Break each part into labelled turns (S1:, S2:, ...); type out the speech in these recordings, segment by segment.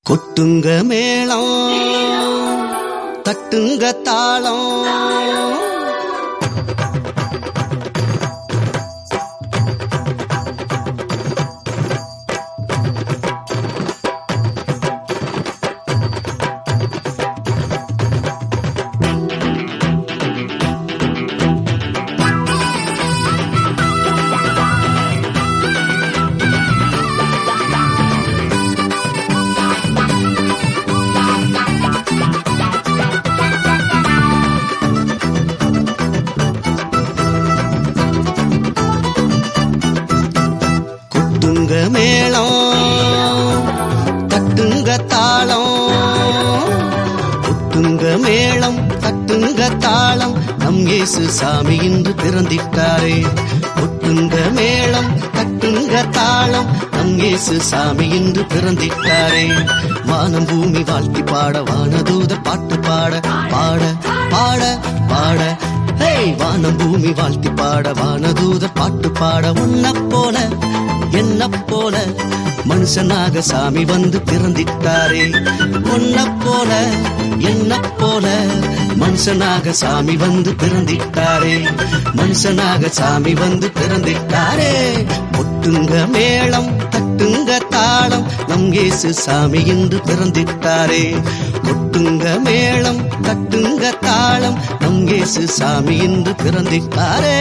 S1: கொட்டுங்க மேளம் தட்டுங்க தாளம் மேளம் தட்டுங்க தாளம் கொட்டுங்க மேளம் தட்டுங்க தாளம் நம் இயேசு சாமி இன்று பிறந்திட்டாரே கொட்டுங்க மேளம் தட்டுங்க தாளம் நம் இயேசு சாமி இன்று பிறந்திட்டாரே வானம் பூமி வாழ்த்தி பாட வானதூதர் பாட்டு பாட பாட பாட பாட வானம் பூமி வாழ்த்தி பாட வானதூதர் பாட்டு பாட உன்ன போல என்ன போல மனுஷனாக சாமி வந்து பிறந்திட்டாரே உன்ன போல என்ன போல மனுஷனாக சாமி வந்து பிறந்திட்டாரே மனுஷனாக சாமி வந்து பிறந்திட்டாரே கொட்டுங்க மேளம் தட்டுங்க தாளம் நம் இயேசு சாமி இன்று பிறந்திட்டாரே கொட்டுங்க மேளம் தட்டுங்க தாளம் நம் இயேசு சாமி இன்று பிறந்திட்டாரே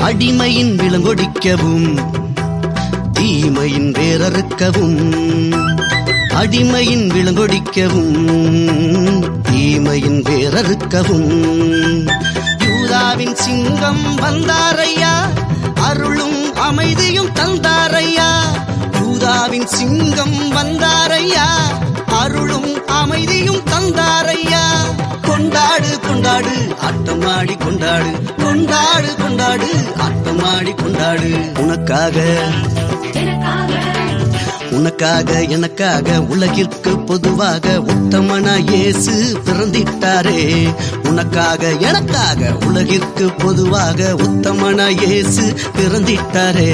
S1: அடிமையின் விலங்கொடிக்கவும் தீமையின் வேறறுக்கவும் அடிமையின் விலங்கொடிக்கவும் தீமையின் வேறறுக்கவும் யூதாவின் சிங்கம் வந்தாரையா அருளும் அமைதியும் தந்தாரையா யூதாவின் சிங்கம் வந்தாரையா அருளும் அமைதியும் தந்தாரையா கொண்டாடு கொண்டாடு ஆட்டமாடி கொண்டாடு கொண்டாடு கொண்டாடு ஆட்டமாடி கொண்டாடு உனக்காக எனக்காக உலகிற்கு பொதுவாக உத்தமனா இயேசு பிறந்திட்டாரே உனக்காக எனக்காக உலகிற்கு பொதுவாக உத்தமனா இயேசு பிறந்திட்டாரே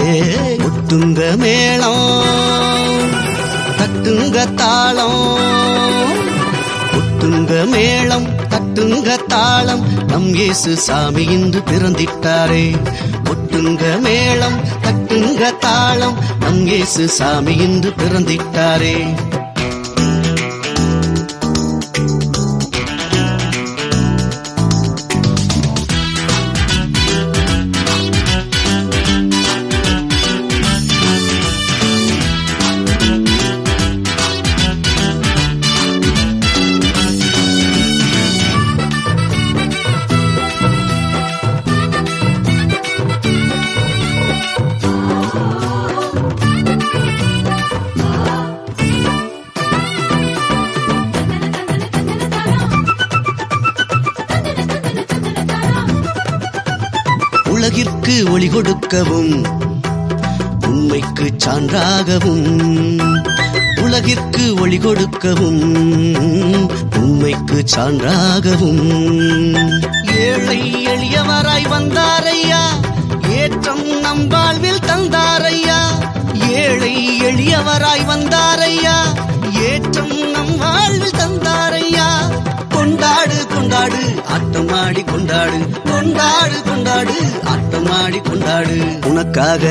S1: கொட்டுங்க மேளம் தட்டுங்க தாளம் கொட்டுங்க மேளம் தட்டுங்க தாளம் நம் இயேசு சாமி இன்று பிறந்திட்டாரே கொட்டுங்க மேளம் தட்டுங்க தாளம் நம் இயேசு சாமி இன்று பிறந்திட்டாரே உலகிற்கு ஒளி கொடுக்கவும் உண்மைக்கு சான்றாகவும் உலகிற்கு ஒளி கொடுக்கவும் உண்மைக்கு சான்றாகவும் ஏழை எளியவராய் வந்தாரையா ஏற்றம் நம் வாழ்வில் தந்தாரையா ஏழை எளியவராய் வந்தாரையா ஏற்றம் நம் வாழ்வில் தந்தாரையா கொண்டாடு கொண்டாடு ஆட்டமாடி கொண்டாடு கொண்டாடு கொண்டாடு ஆட்டமாடி கொண்டாடு உனக்காக